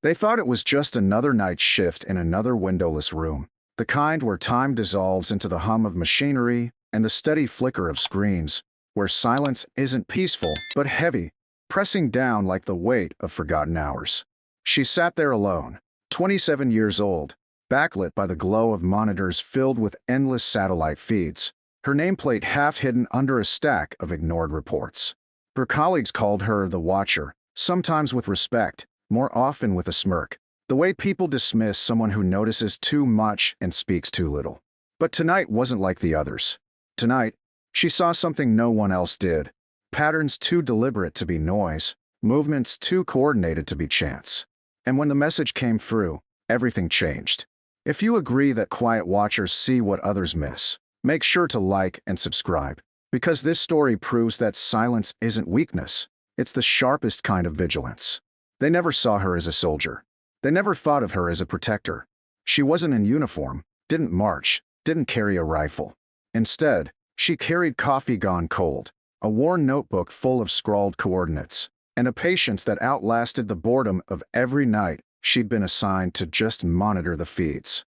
They thought it was just another night shift in another windowless room, the kind where time dissolves into the hum of machinery and the steady flicker of screens, where silence isn't peaceful but heavy, pressing down like the weight of forgotten hours. She sat there alone, 27 years old, backlit by the glow of monitors filled with endless satellite feeds, her nameplate half hidden under a stack of ignored reports. Her colleagues called her the Watcher, sometimes with respect, more often with a smirk, the way people dismiss someone who notices too much and speaks too little. But tonight wasn't like the others. Tonight, she saw something no one else did, patterns too deliberate to be noise, movements too coordinated to be chance. And when the message came through, everything changed. If you agree that quiet watchers see what others miss, make sure to like and subscribe, because this story proves that silence isn't weakness, it's the sharpest kind of vigilance. They never saw her as a soldier. They never thought of her as a protector. She wasn't in uniform, didn't march, didn't carry a rifle. Instead, she carried coffee gone cold, a worn notebook full of scrawled coordinates, and a patience that outlasted the boredom of every night she'd been assigned to just monitor the feeds.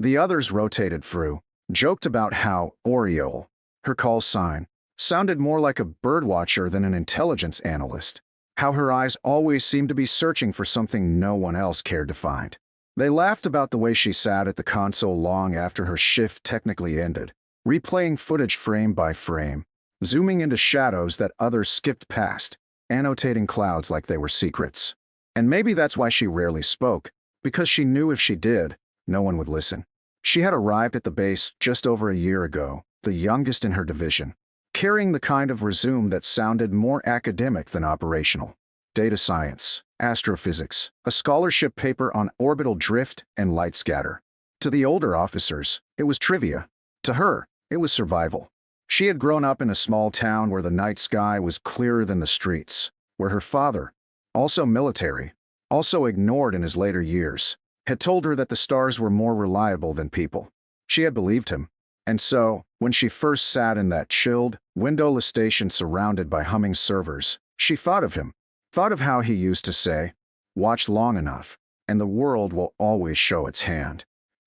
The others rotated through, joked about how Oriole, her call sign, sounded more like a birdwatcher than an intelligence analyst, how her eyes always seemed to be searching for something no one else cared to find. They laughed about the way she sat at the console long after her shift technically ended, replaying footage frame by frame, zooming into shadows that others skipped past, annotating clouds like they were secrets. And maybe that's why she rarely spoke, because she knew if she did, no one would listen. She had arrived at the base just over a year ago, the youngest in her division, carrying the kind of resume that sounded more academic than operational. Data science, astrophysics, a scholarship paper on orbital drift and light scatter. To the older officers, it was trivia. To her, it was survival. She had grown up in a small town where the night sky was clearer than the streets, where her father, also military, also ignored in his later years, had told her that the stars were more reliable than people. She had believed him. And so, when she first sat in that chilled, windowless station surrounded by humming servers, she thought of him, thought of how he used to say, "Watch long enough, and the world will always show its hand."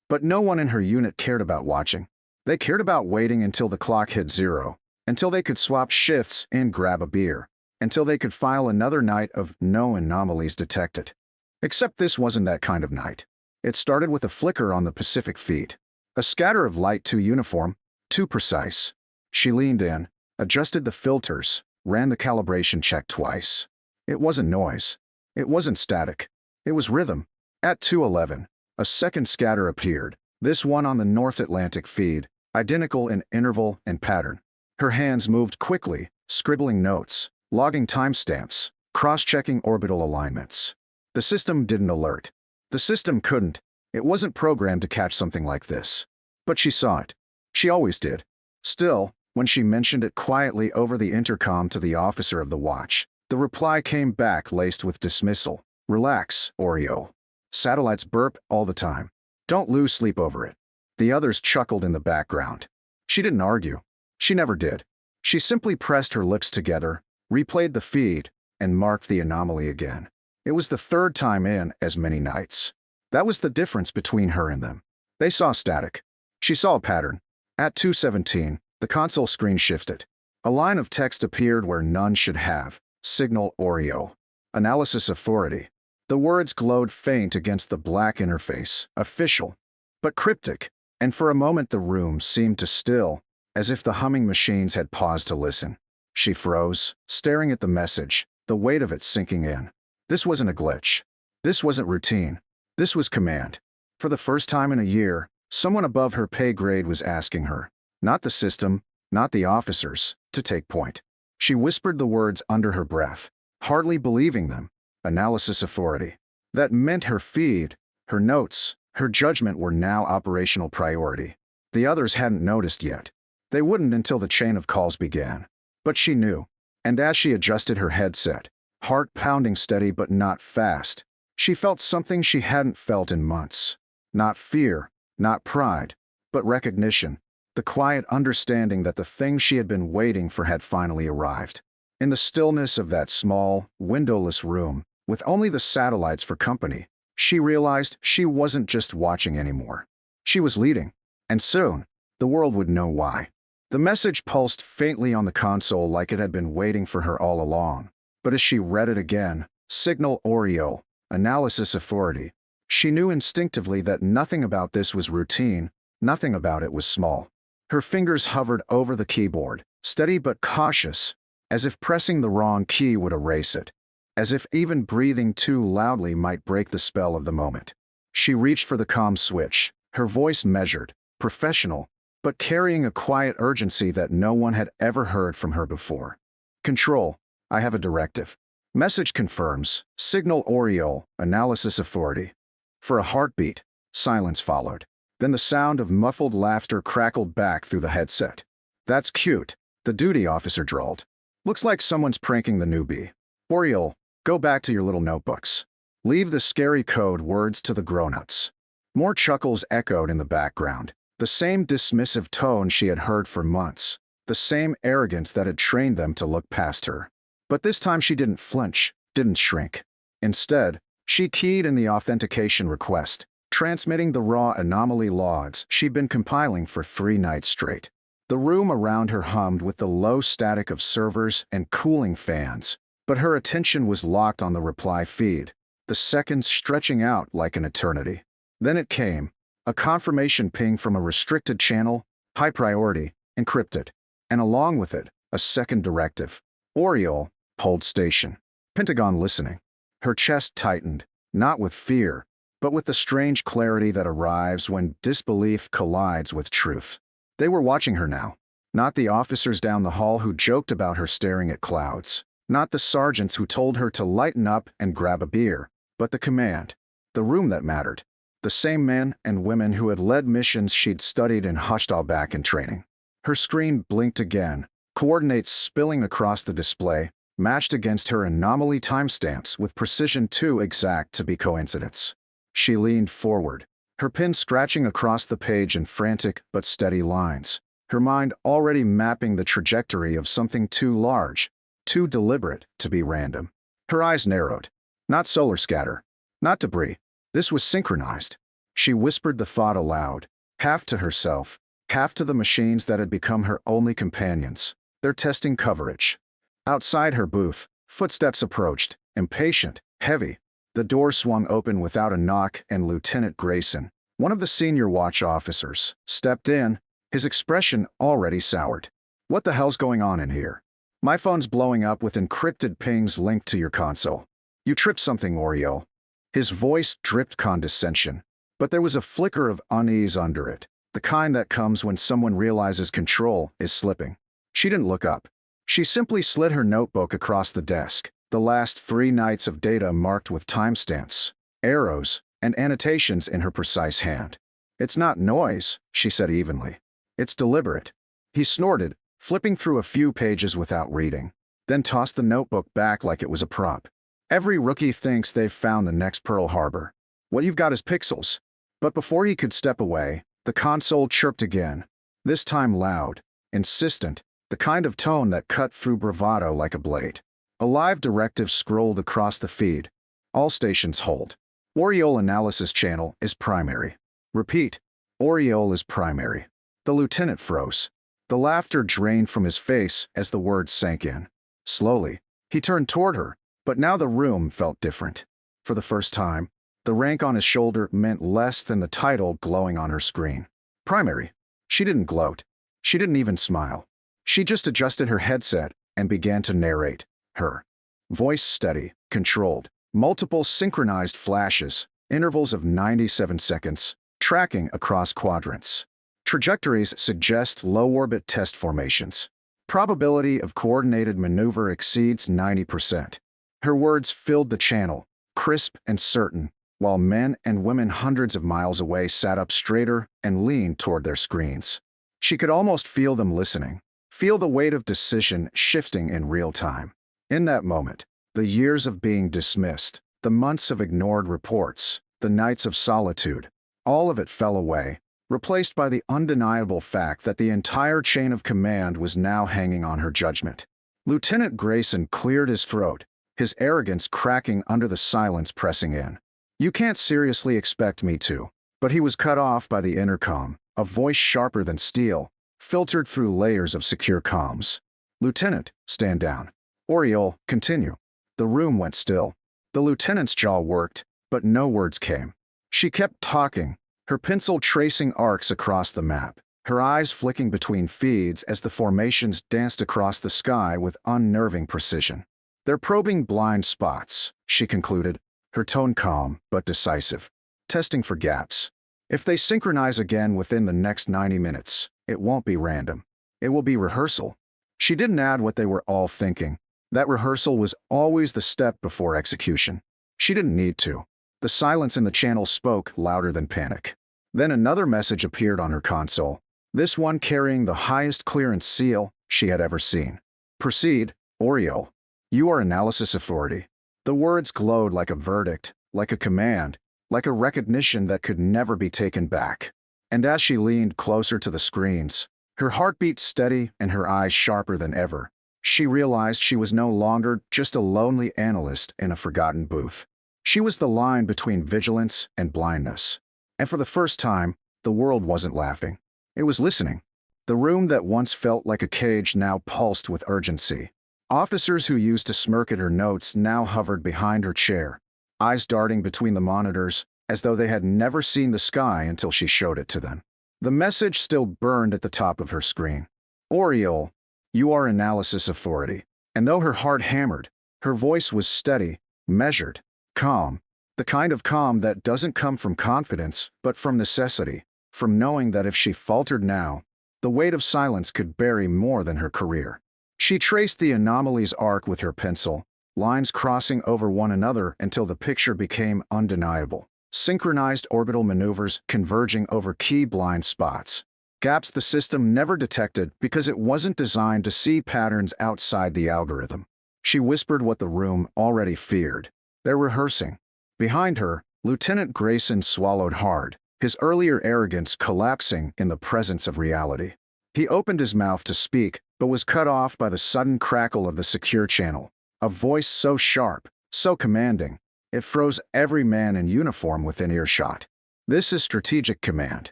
But no one in her unit cared about watching. They cared about waiting until the clock hit zero, until they could swap shifts and grab a beer, until they could file another night of no anomalies detected. Except this wasn't that kind of night. It started with a flicker on the Pacific feed. A scatter of light too uniform, too precise. She leaned in, adjusted the filters, ran the calibration check twice. It wasn't noise. It wasn't static. It was rhythm. At 2:11, a second scatter appeared, this one on the North Atlantic feed, identical in interval and pattern. Her hands moved quickly, scribbling notes, logging timestamps, cross-checking orbital alignments. The system didn't alert. The system couldn't. It wasn't programmed to catch something like this. But she saw it. She always did. Still, when she mentioned it quietly over the intercom to the officer of the watch, the reply came back laced with dismissal. "Relax, Oriole. Satellites burp all the time. Don't lose sleep over it." The others chuckled in the background. She didn't argue. She never did. She simply pressed her lips together, replayed the feed, and marked the anomaly again. It was the third time in as many nights. That was the difference between her and them. They saw static. She saw a pattern. At 2:17, the console screen shifted. A line of text appeared where none should have. Signal Oriole. Analysis authority. The words glowed faint against the black interface. Official. But cryptic. And for a moment the room seemed to still, as if the humming machines had paused to listen. She froze, staring at the message, the weight of it sinking in. This wasn't a glitch. This wasn't routine. This was command. For the first time in a year, someone above her pay grade was asking her, not the system, not the officers, to take point. She whispered the words under her breath, hardly believing them. Analysis authority. That meant her feed, her notes, her judgment were now operational priority. The others hadn't noticed yet. They wouldn't until the chain of calls began. But she knew. And as she adjusted her headset, heart pounding steady but not fast, she felt something she hadn't felt in months. Not fear, not pride, but recognition. The quiet understanding that the thing she had been waiting for had finally arrived. In the stillness of that small, windowless room, with only the satellites for company, She realized she wasn't just watching anymore. She was leading, and soon, the world would know why. The message pulsed faintly on the console like it had been waiting for her all along. But as she read it again, Signal Oriole, Analysis Authority, she knew instinctively that nothing about this was routine, nothing about it was small. Her fingers hovered over the keyboard, steady but cautious, as if pressing the wrong key would erase it, as if even breathing too loudly might break the spell of the moment. She reached for the comm switch, her voice measured, professional, but carrying a quiet urgency that no one had ever heard from her before. Control, I have a directive. Message confirms, Signal Oriole, Analysis Authority. For a heartbeat, silence followed. Then the sound of muffled laughter crackled back through the headset. That's cute, the duty officer drawled. Looks like someone's pranking the newbie. Oriole, go back to your little notebooks. Leave the scary code words to the grown-ups. More chuckles echoed in the background. The same dismissive tone she had heard for months. The same arrogance that had trained them to look past her. But this time she didn't flinch, didn't shrink. Instead, she keyed in the authentication request, transmitting the raw anomaly logs she'd been compiling for 3 nights straight. The room around her hummed with the low static of servers and cooling fans, but her attention was locked on the reply feed, the seconds stretching out like an eternity. Then it came, a confirmation ping from a restricted channel, high priority, encrypted, and along with it, a second directive. Oriole, hold station. Pentagon listening. Her chest tightened, not with fear, but with the strange clarity that arrives when disbelief collides with truth. They were watching her now. Not the officers down the hall who joked about her staring at clouds. Not the sergeants who told her to lighten up and grab a beer, but the command. The room that mattered. The same men and women who had led missions she'd studied in Hostalback in training. Her screen blinked again, coordinates spilling across the display, matched against her anomaly timestamps with precision too exact to be coincidence. She leaned forward, her pen scratching across the page in frantic but steady lines, her mind already mapping the trajectory of something too large, too deliberate to be random. Her eyes narrowed. Not solar scatter, not debris. This was synchronized. She whispered the thought aloud, half to herself, half to the machines that had become her only companions. They're testing coverage. Outside her booth, footsteps approached, impatient, heavy. The door swung open without a knock and Lieutenant Grayson, one of the senior watch officers, stepped in, his expression already soured. What the hell's going on in here? My phone's blowing up with encrypted pings linked to your console. You tripped something, Oriole. His voice dripped condescension, but there was a flicker of unease under it, the kind that comes when someone realizes control is slipping. She didn't look up. She simply slid her notebook across the desk, the last 3 nights of data marked with timestamps, arrows, and annotations in her precise hand. It's not noise, she said evenly. It's deliberate. He snorted, flipping through a few pages without reading, then tossed the notebook back like it was a prop. Every rookie thinks they've found the next Pearl Harbor. What you've got is pixels. But before he could step away, the console chirped again, this time loud, insistent, the kind of tone that cut through bravado like a blade. A live directive scrolled across the feed. All stations hold. Oriole Analysis Channel is primary. Repeat, Oriole is primary. The lieutenant froze. The laughter drained from his face as the words sank in. Slowly, he turned toward her, but now the room felt different. For the first time, the rank on his shoulder meant less than the title glowing on her screen. Primary. She didn't gloat. She didn't even smile. She just adjusted her headset and began to narrate, her voice steady, controlled, multiple synchronized flashes, intervals of 97 seconds, tracking across quadrants. Trajectories suggest low-orbit test formations. Probability of coordinated maneuver exceeds 90%. Her words filled the channel, crisp and certain, while men and women hundreds of miles away sat up straighter and leaned toward their screens. She could almost feel them listening, feel the weight of decision shifting in real time. In that moment, the years of being dismissed, the months of ignored reports, the nights of solitude, all of it fell away, replaced by the undeniable fact that the entire chain of command was now hanging on her judgment. Lieutenant Grayson cleared his throat, his arrogance cracking under the silence pressing in. You can't seriously expect me to. But he was cut off by the intercom, a voice sharper than steel, filtered through layers of secure comms. Lieutenant, stand down. Oriole, continue. The room went still. The lieutenant's jaw worked, but no words came. She kept talking, her pencil tracing arcs across the map, her eyes flicking between feeds as the formations danced across the sky with unnerving precision. They're probing blind spots, she concluded, her tone calm but decisive, testing for gaps. If they synchronize again within the next 90 minutes, it won't be random. It will be rehearsal. She didn't add what they were all thinking. That rehearsal was always the step before execution. She didn't need to. The silence in the channel spoke louder than panic. Then another message appeared on her console, this one carrying the highest clearance seal she had ever seen. Proceed, Oriole. You are analysis authority. The words glowed like a verdict, like a command, like a recognition that could never be taken back. And as she leaned closer to the screens, her heartbeat steady and her eyes sharper than ever, she realized she was no longer just a lonely analyst in a forgotten booth. She was the line between vigilance and blindness. And for the first time, the world wasn't laughing. It was listening. The room that once felt like a cage now pulsed with urgency. Officers who used to smirk at her notes now hovered behind her chair, eyes darting between the monitors as though they had never seen the sky until she showed it to them. The message still burned at the top of her screen. Oriole, you are analysis authority. And though her heart hammered, her voice was steady, measured, calm. The kind of calm that doesn't come from confidence, but from necessity, from knowing that if she faltered now, the weight of silence could bury more than her career. She traced the anomaly's arc with her pencil, lines crossing over one another until the picture became undeniable. Synchronized orbital maneuvers converging over key blind spots. Gaps the system never detected because it wasn't designed to see patterns outside the algorithm. She whispered what the room already feared. They're rehearsing. Behind her, Lieutenant Grayson swallowed hard, his earlier arrogance collapsing in the presence of reality. He opened his mouth to speak, but was cut off by the sudden crackle of the secure channel. A voice so sharp, so commanding, it froze every man in uniform within earshot. This is strategic command.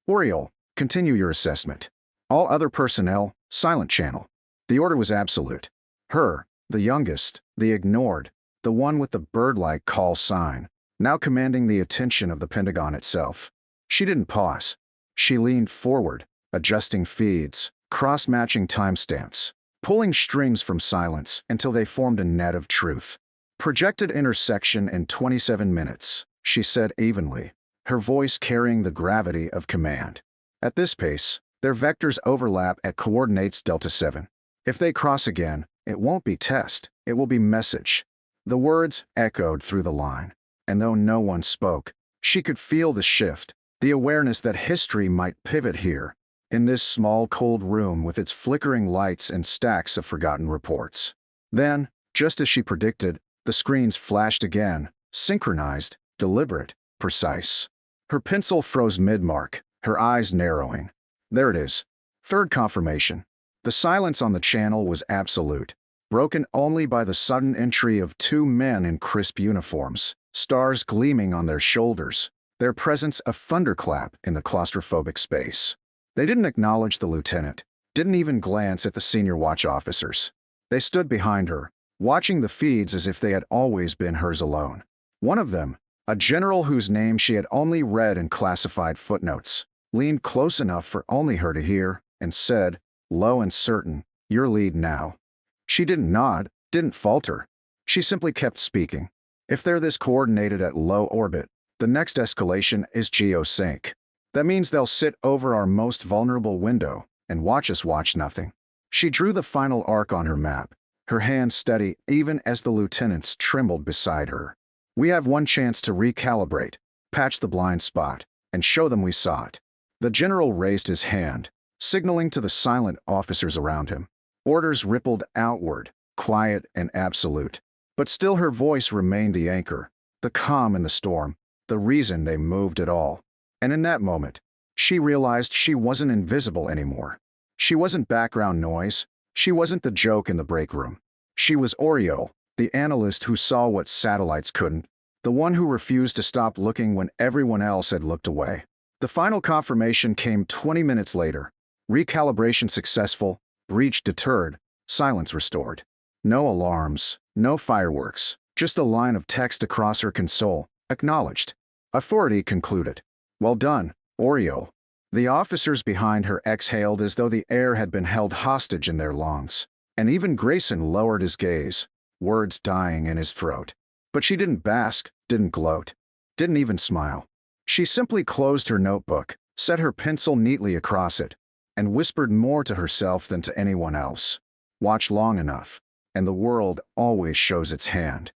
Oriole, continue your assessment. All other personnel, silent channel. The order was absolute. Her, the youngest, the ignored, the one with the bird-like call sign, now commanding the attention of the Pentagon itself. She didn't pause. She leaned forward, adjusting feeds, cross-matching timestamps, pulling strings from silence until they formed a net of truth. Projected intersection in 27 minutes, she said evenly, her voice carrying the gravity of command. At this pace, their vectors overlap at coordinates delta 7. If they cross again, it won't be test, it will be message. The words echoed through the line, and though no one spoke, she could feel the shift, the awareness that history might pivot here, in this small cold room with its flickering lights and stacks of forgotten reports. Then, just as she predicted, the screens flashed again, synchronized, deliberate, precise. Her pencil froze mid-mark, her eyes narrowing. There it is. Third confirmation. The silence on the channel was absolute, broken only by the sudden entry of two men in crisp uniforms, stars gleaming on their shoulders, their presence a thunderclap in the claustrophobic space. They didn't acknowledge the lieutenant, didn't even glance at the senior watch officers. They stood behind her, watching the feeds as if they had always been hers alone. One of them, a general whose name she had only read in classified footnotes, leaned close enough for only her to hear, and said, low and certain, your lead now. She didn't nod, didn't falter. She simply kept speaking. If they're this coordinated at low orbit, the next escalation is geosync. That means they'll sit over our most vulnerable window and watch us watch nothing. She drew the final arc on her map, her hand steady even as the lieutenants trembled beside her. We have one chance to recalibrate, patch the blind spot, and show them we saw it. The general raised his hand, signaling to the silent officers around him. Orders rippled outward, quiet and absolute. But still her voice remained the anchor, the calm in the storm, the reason they moved at all. And in that moment, she realized she wasn't invisible anymore. She wasn't background noise. She wasn't the joke in the break room. She was Oriole, the analyst who saw what satellites couldn't, the one who refused to stop looking when everyone else had looked away. The final confirmation came 20 minutes later. Recalibration successful, breach deterred, silence restored. No alarms, no fireworks, just a line of text across her console. Acknowledged. Authority concluded. Well done, Oriole. The officers behind her exhaled as though the air had been held hostage in their lungs. And even Grayson lowered his gaze, words dying in his throat. But she didn't bask, didn't gloat, didn't even smile. She simply closed her notebook, set her pencil neatly across it, and whispered more to herself than to anyone else. Watch long enough, and the world always shows its hand.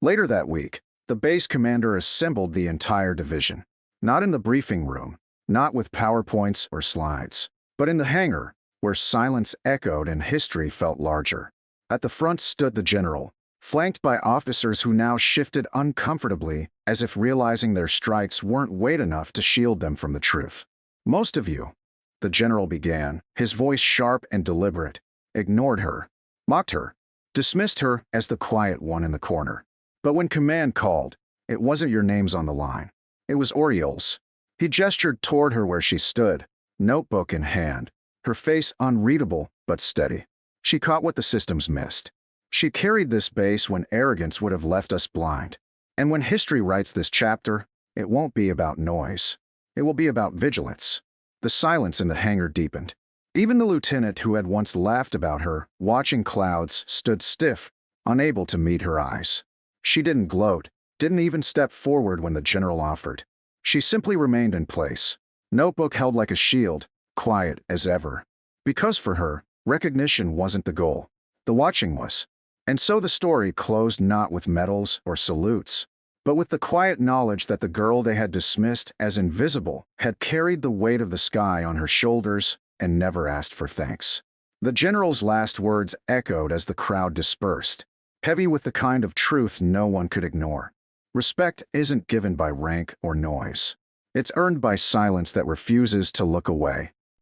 Later that week, the base commander assembled the entire division. Not in the briefing room, not with PowerPoints or slides, but in the hangar, where silence echoed and history felt larger. At the front stood the general, flanked by officers who now shifted uncomfortably, as if realizing their strikes weren't weight enough to shield them from the truth. Most of you, the general began, his voice sharp and deliberate, ignored her, mocked her, dismissed her as the quiet one in the corner. But when command called, it wasn't your names on the line. It was Oriole's. He gestured toward her where she stood, notebook in hand, her face unreadable but steady. She caught what the systems missed. She carried this base when arrogance would have left us blind. And when history writes this chapter, it won't be about noise. It will be about vigilance. The silence in the hangar deepened. Even the lieutenant who had once laughed about her, watching clouds, stood stiff, unable to meet her eyes. She didn't gloat, didn't even step forward when the general offered. She simply remained in place, notebook held like a shield, quiet as ever. Because for her, recognition wasn't the goal. The watching was. And so the story closed not with medals or salutes, but with the quiet knowledge that the girl they had dismissed as invisible had carried the weight of the sky on her shoulders and never asked for thanks. The general's last words echoed as the crowd dispersed, heavy with the kind of truth no one could ignore. Respect isn't given by rank or noise. It's earned by silence that refuses to look away.